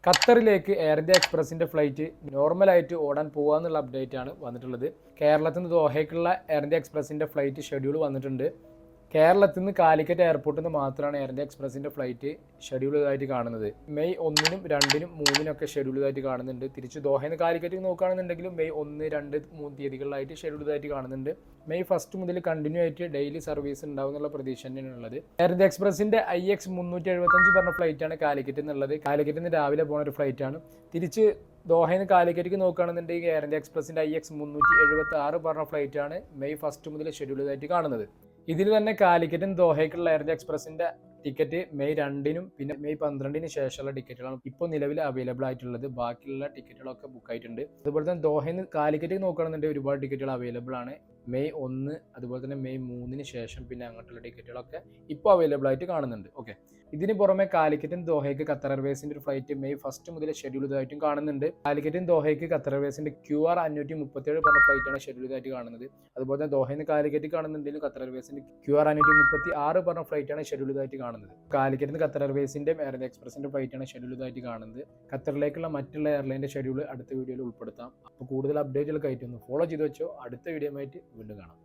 ഖത്തറിലേക്ക് air India എക്സ്പ്രസിൻ്റെ flight നോർമലായിട്ട് ഓടാൻ പോകാമെന്നുള്ള അപ്ഡേറ്റ് ആണ് വന്നിട്ടുള്ളത്. കേരളത്തിൽ നിന്ന് ദോഹയ്ക്കുള്ള എയർ ഇന്ത്യ എക്സ്പ്രസിൻ്റെ ഫ്ലൈറ്റ് ഷെഡ്യൂൾ വന്നിട്ടുണ്ട്. കേരളത്തിൽ നിന്ന് കാലിക്കറ്റ് എയർപോർട്ടിൽ നിന്ന് മാത്രമാണ് എയർ ഇന്ത്യ എക്സ്പ്രസിൻ്റെ ഫ്ലൈറ്റ് ഷെഡ്യൂൾ ചെയ്തതായിട്ട് കാണുന്നത്. മെയ് 1, 2, 3 ഷെഡ്യൂൾ ചെയ്തതായിട്ട് കാണുന്നുണ്ട്. തിരിച്ച് ദോഹയിൽ നിന്ന് കാലിക്കറ്റ് നോക്കുകയാണെന്നുണ്ടെങ്കിലും മെയ് 1, 2, 3 തീയതികളിലായിട്ട് ഷെഡ്യൂൾ ചെയ്തതായിട്ട് കാണുന്നുണ്ട്. മെയ് 1 മുതൽ കണ്ടിന്യൂ ആയിട്ട് ഡെയിലി സർവീസ് ഉണ്ടാവും എന്നുള്ള പ്രതീക്ഷ തന്നെയാണ് ഉള്ളത്. എയർ ഇന്ത്യ എക്സ്പ്രസിൻ്റെ IX 375 പറഞ്ഞ ഫ്ലൈറ്റാണ് കാലിക്കറ്റ് എന്നുള്ളത്. കാലിക്കറ്റിൽ നിന്ന് രാവിലെ പോകുന്ന ഒരു ഫ്ലൈറ്റാണ്. തിരിച്ച് ദോഹയിൽ നിന്ന് കാലിക്കറ്റിലേക്ക് നോക്കുകയാണെന്നുണ്ടെങ്കിൽ എയർ ഇന്ത്യ എക്സ്പ്രസിൻ്റെ IX 376 പറഞ്ഞ ഫ്ലൈറ്റാണ് മെയ് 1 മുതൽ ഷെഡ്യൂൾ ചെയ്തതായിട്ട് കാണുന്നത്. ഇതിൽ തന്നെ കാലിക്കറ്റും ദോഹയ്ക്കുള്ള എയർ ഇന്ത്യ എക്സ്പ്രസിൻ്റെ ടിക്കറ്റ് മെയ് 2 പിന്നെ മെയ് 12 ശേഷമുള്ള ടിക്കറ്റുകളാണ് ഇപ്പോൾ നിലവിൽ അവൈലബിൾ ആയിട്ടുള്ളത്. ബാക്കിയുള്ള ടിക്കറ്റുകളൊക്കെ ബുക്ക് ആയിട്ടുണ്ട്. അതുപോലെ തന്നെ ദോഹയിൽ നിന്ന് കാലിക്കറ്റ് നോക്കുകയാണെന്നുണ്ടെങ്കിൽ ഒരുപാട് ടിക്കറ്റുകൾ അവൈലബിൾ ആണ്. മെയ് 1 അതുപോലെ തന്നെ മെയ് 3 ശേഷം പിന്നെ അങ്ങോട്ടുള്ള ടിക്കറ്റുകളൊക്കെ ഇപ്പോൾ അവൈലബിൾ ആയിട്ട് കാണുന്നുണ്ട്. ഓക്കെ, ഇതിന് പുറമെ കാലിക്കറ്റും ദോഹയ്ക്ക് ഖത്തർ എയർവേസിൻ്റെ ഒരു ഫ്ലൈറ്റ് മെയ് 1 മുതൽ ഷെഡ്യൂൾ ചെയ്തതായിട്ടും കാണുന്നുണ്ട്. കാലിക്കറ്റും ദോഹയ്ക്ക് ഖത്തർ എയർവേസിൻ്റെ QR 537 പറഞ്ഞ ഫ്ലൈറ്റാണ് ഷെഡ്യൂൾ ചെയ്തതായിട്ട് കാണുന്നത്. അതുപോലെ തന്നെ ദോഹയിൽ നിന്ന് കാലിക്കറ്റ് കാണുന്നുണ്ടെങ്കിലും ഖത്തർ എയർവേസിൻ്റെ QR 536 പറഞ്ഞ ഫ്ലൈറ്റാണ് ഷെഡ്യൂൾ ചെയ്തതായിട്ട് കാണുന്നത്. കാലിക്കറ്റിൽ നിന്ന് ഖത്തർ എയർവേസിൻ്റെ എയർ ഇന്ത്യ എക്സ്പ്രസിൻ്റെ ഫ്ലൈറ്റാണ് ഷെഡ്യൂൾ ചെയ്തതായിട്ട് കാണുന്നത്. ഖത്തറിലേക്കുള്ള മറ്റുള്ള എയർലൈൻ്റെ ഷെഡ്യൂൾ അടുത്ത വീഡിയോയിൽ ഉൾപ്പെടുത്താം. അപ്പോൾ കൂടുതൽ അപ്ഡേറ്റുകൾ ആയിട്ടൊന്ന് ഫോളോ ചെയ്ത് വെച്ചോ. അടുത്ത വീഡിയോ ആയിട്ട് വീണ്ടും കാണാം.